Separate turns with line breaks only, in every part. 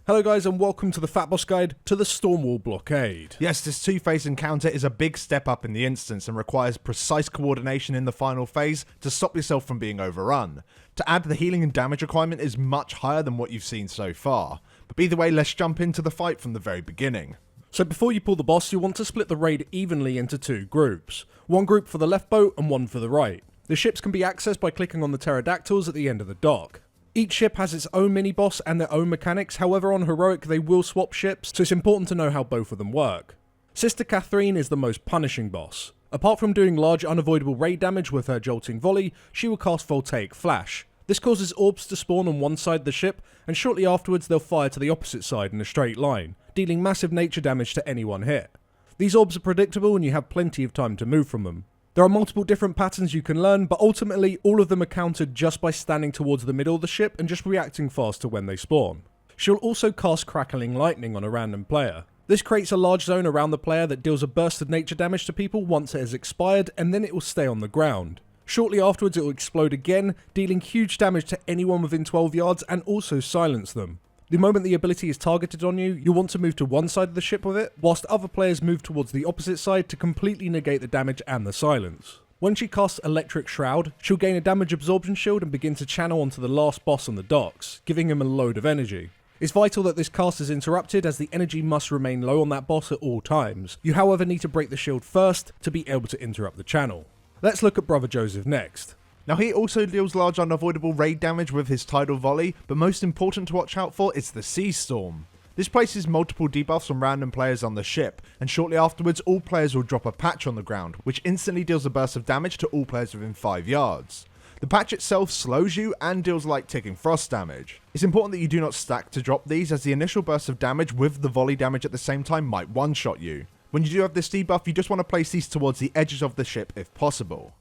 Hello guys and welcome to the FATBOSS guide to the Stormwall Blockade.
Yes, this two-phase encounter is a big step up in the instance and requires precise coordination in the final phase to stop yourself from being overrun. To add, the healing and damage requirement is much higher than what you've seen so far. But either way, let's jump into the fight from the very beginning.
So before you pull the boss, you want to split the raid evenly into two groups. One group for the left boat and one for the right. The ships can be accessed by clicking on the pterodactyls at the end of the dock. Each ship has its own mini-boss and their own mechanics, however on Heroic they will swap ships, so it's important to know how both of them work. Sister Katherine is the most punishing boss. Apart from doing large unavoidable raid damage with her jolting volley, she will cast Voltaic Flash. This causes orbs to spawn on one side of the ship, and shortly afterwards they'll fire to the opposite side in a straight line, dealing massive nature damage to any one hit. These orbs are predictable and you have plenty of time to move from them. There are multiple different patterns you can learn, but ultimately all of them are countered just by standing towards the middle of the ship and just reacting fast to when they spawn. She'll also cast Crackling Lightning on a random player. This creates a large zone around the player that deals a burst of nature damage to people once it has expired, and then it will stay on the ground. Shortly afterwards it will explode again, dealing huge damage to anyone within 12 yards and also silence them. The moment the ability is targeted on you, you'll want to move to one side of the ship with it, whilst other players move towards the opposite side to completely negate the damage and the silence. When she casts Electric Shroud, she'll gain a damage absorption shield and begin to channel onto the last boss on the docks, giving him a load of energy. It's vital that this cast is interrupted as the energy must remain low on that boss at all times. You however need to break the shield first to be able to interrupt the channel. Let's look at Brother Joseph next.
Now he also deals large unavoidable raid damage with his tidal volley, but most important to watch out for is the Sea Storm. This places multiple debuffs on random players on the ship, and shortly afterwards all players will drop a patch on the ground, which instantly deals a burst of damage to all players within 5 yards. The patch itself slows you and deals light ticking frost damage. It's important that you do not stack to drop these, as the initial burst of damage with the volley damage at the same time might one-shot you. When you do have this debuff, you just want to place these towards the edges of the ship if possible.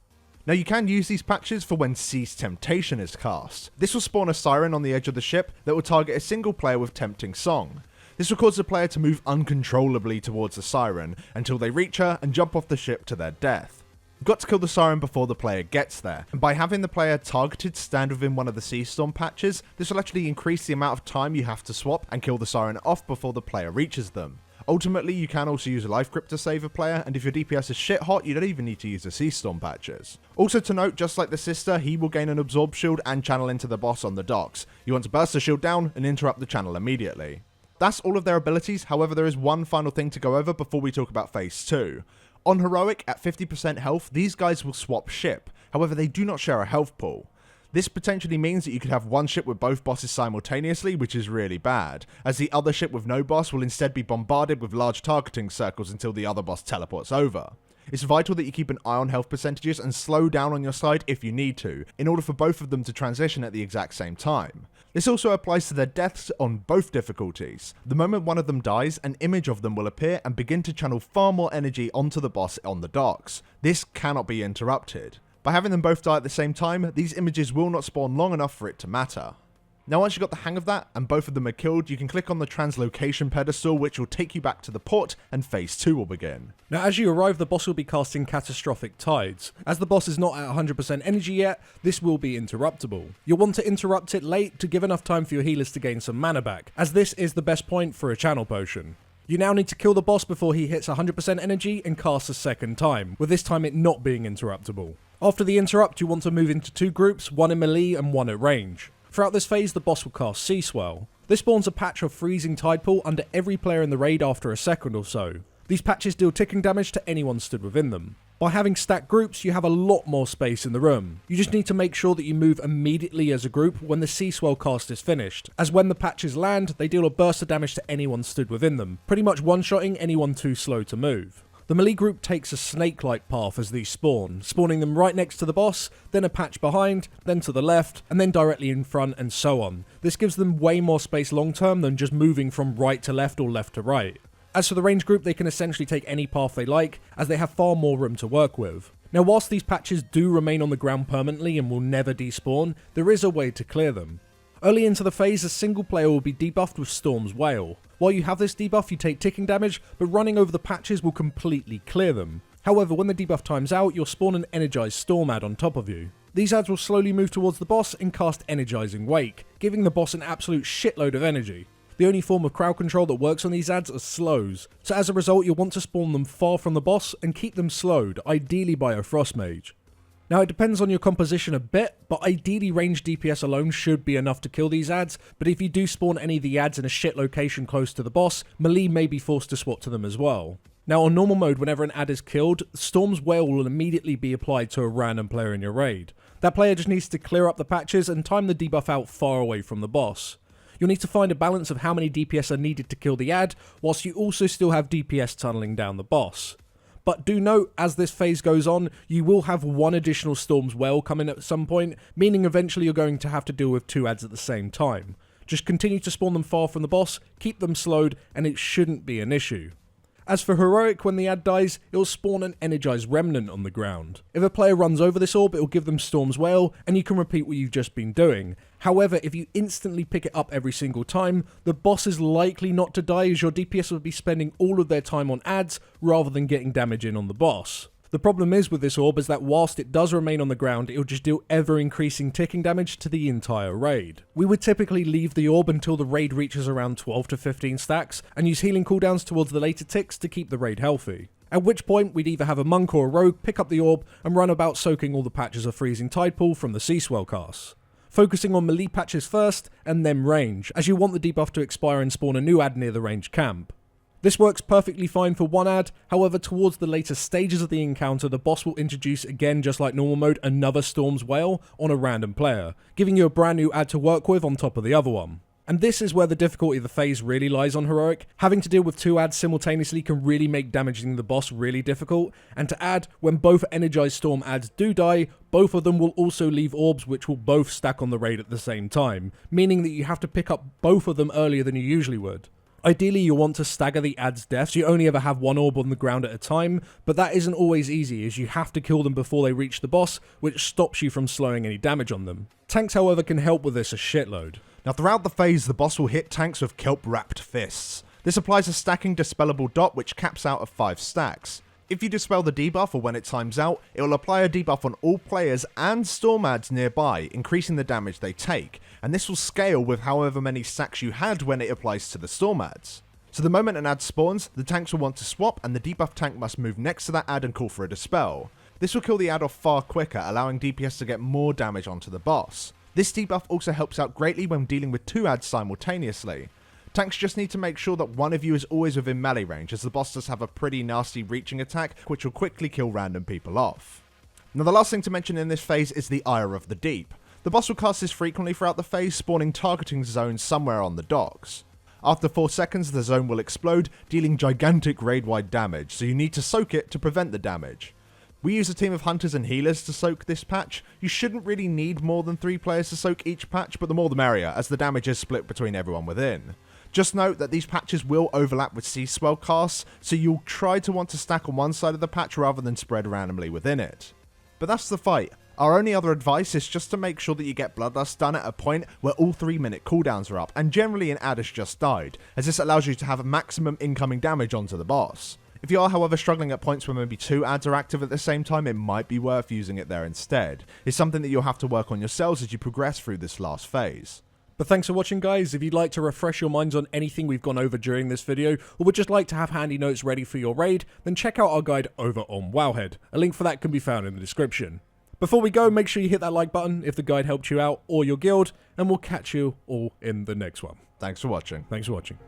Now you can use these patches for when Cease Temptation is cast. This will spawn a siren on the edge of the ship that will target a single player with Tempting Song. This will cause the player to move uncontrollably towards the siren until they reach her and jump off the ship to their death. You've got to kill the siren before the player gets there, and by having the player targeted stand within one of the Sea Storm patches, this will actually increase the amount of time you have to swap and kill the siren off before the player reaches them. Ultimately, you can also use a life grip to save a player, and if your DPS is shit hot, you don't even need to use the Sea Storm patches. Also to note, just like the sister, he will gain an absorb shield and channel into the boss on the docks. You want to burst the shield down and interrupt the channel immediately. That's all of their abilities, however there is one final thing to go over before we talk about phase 2. On Heroic, at 50% health, these guys will swap ship, however they do not share a health pool. This potentially means that you could have one ship with both bosses simultaneously, which is really bad, as the other ship with no boss will instead be bombarded with large targeting circles until the other boss teleports over. It's vital that you keep an eye on health percentages and slow down on your side if you need to, in order for both of them to transition at the exact same time. This also applies to their deaths on both difficulties. The moment one of them dies, an image of them will appear and begin to channel far more energy onto the boss on the docks. This cannot be interrupted. By having them both die at the same time, these images will not spawn long enough for it to matter. Now once you've got the hang of that, and both of them are killed, you can click on the translocation pedestal, which will take you back to the port, and phase 2 will begin.
Now as you arrive, the boss will be casting Catastrophic Tides. As the boss is not at 100% energy yet, this will be interruptible. You'll want to interrupt it late to give enough time for your healers to gain some mana back, as this is the best point for a channel potion. You now need to kill the boss before he hits 100% energy and casts a second time, with this time it not being interruptible. After the interrupt, you want to move into two groups, one in melee and one at range. Throughout this phase, the boss will cast Sea Swell. This spawns a patch of freezing tide pool under every player in the raid after a second or so. These patches deal ticking damage to anyone stood within them. By having stacked groups, you have a lot more space in the room. You just need to make sure that you move immediately as a group when the Sea Swell cast is finished, as when the patches land, they deal a burst of damage to anyone stood within them, pretty much one-shotting anyone too slow to move. The melee group takes a snake-like path as these spawn, spawning them right next to the boss, then a patch behind, then to the left, and then directly in front, and so on. This gives them way more space long-term than just moving from right to left or left to right. As for the range group, they can essentially take any path they like, as they have far more room to work with. Now whilst these patches do remain on the ground permanently and will never despawn, there is a way to clear them. Early into the phase, a single player will be debuffed with Storm's Wail. While you have this debuff, you take ticking damage, but running over the patches will completely clear them. However, when the debuff times out, you'll spawn an Energized Storm ad on top of you. These ads will slowly move towards the boss and cast Energizing Wake, giving the boss an absolute shitload of energy. The only form of crowd control that works on these ads are slows, so as a result you'll want to spawn them far from the boss and keep them slowed, ideally by a Frost Mage. Now it depends on your composition a bit, but ideally ranged DPS alone should be enough to kill these ads, but if you do spawn any of the ads in a shit location close to the boss, melee may be forced to swap to them as well. Now on normal mode, whenever an ad is killed, Storm's Wail will immediately be applied to a random player in your raid. That player just needs to clear up the patches and time the debuff out far away from the boss. You'll need to find a balance of how many DPS are needed to kill the ad, whilst you also still have DPS tunneling down the boss. But do note, as this phase goes on, you will have one additional Storm's Wail come in at some point, meaning eventually you're going to have to deal with 2 ads at the same time. Just continue to spawn them far from the boss, keep them slowed, and it shouldn't be an issue. As for Heroic, when the ad dies, it'll spawn an Energized Remnant on the ground. If a player runs over this orb, it'll give them Storm's Wail, and you can repeat what you've just been doing. However, if you instantly pick it up every single time, the boss is likely not to die, as your DPS will be spending all of their time on ads, rather than getting damage in on the boss. The problem is with this orb is that whilst it does remain on the ground, it'll just deal ever increasing ticking damage to the entire raid. We would typically leave the orb until the raid reaches around 12 to 15 stacks, and use healing cooldowns towards the later ticks to keep the raid healthy. At which point, we'd either have a monk or a rogue pick up the orb and run about soaking all the patches of Freezing Tide Pool from the Sea Swell casts. Focusing on melee patches first, and then range, as you want the debuff to expire and spawn a new ad near the ranged camp. This works perfectly fine for one ad, however towards the later stages of the encounter the boss will introduce, again just like normal mode, another Storm's Wail on a random player, giving you a brand new ad to work with on top of the other one. And this is where the difficulty of the phase really lies on Heroic. Having to deal with 2 ads simultaneously can really make damaging the boss really difficult, and to add, when both Energized Storm ads do die, both of them will also leave orbs which will both stack on the raid at the same time, meaning that you have to pick up both of them earlier than you usually would. Ideally, you'll want to stagger the ad's deaths, so you only ever have 1 orb on the ground at a time, but that isn't always easy, as you have to kill them before they reach the boss, which stops you from slowing any damage on them. Tanks, however, can help with this a shitload.
Now throughout the phase, the boss will hit tanks with kelp-wrapped fists. This applies a stacking dispellable dot which caps out at 5 stacks. If you dispel the debuff or when it times out, it will apply a debuff on all players and storm ads nearby, increasing the damage they take, and this will scale with however many stacks you had when it applies to the storm ads. So the moment an ad spawns, the tanks will want to swap and the debuff tank must move next to that ad and call for a dispel. This will kill the ad off far quicker, allowing DPS to get more damage onto the boss. This debuff also helps out greatly when dealing with 2 ads simultaneously. Tanks just need to make sure that one of you is always within melee range, as the boss does have a pretty nasty reaching attack which will quickly kill random people off. Now the last thing to mention in this phase is the Ire of the Deep. The boss will cast this frequently throughout the phase, spawning targeting zones somewhere on the docks. After 4 seconds the zone will explode, dealing gigantic raid-wide damage, so you need to soak it to prevent the damage. We use a team of hunters and healers to soak this patch. You shouldn't really need more than 3 players to soak each patch, but the more the merrier, as the damage is split between everyone within. Just note that these patches will overlap with Sea Swell casts, so you'll try to want to stack on one side of the patch rather than spread randomly within it. But that's the fight. Our only other advice is just to make sure that you get Bloodlust done at a point where all 3-minute cooldowns are up, and generally an ad has just died, as this allows you to have maximum incoming damage onto the boss. If you are however struggling at points where maybe 2 ads are active at the same time, it might be worth using it there instead. It's something that you'll have to work on yourselves as you progress through this last phase.
But thanks for watching, guys. If you'd like to refresh your minds on anything we've gone over during this video, or would just like to have handy notes ready for your raid, then check out our guide over on Wowhead. A link for that can be found in the description. Before we go, make sure you hit that like button if the guide helped you out or your guild, and we'll catch you all in the next one.
Thanks for watching.
Thanks for watching.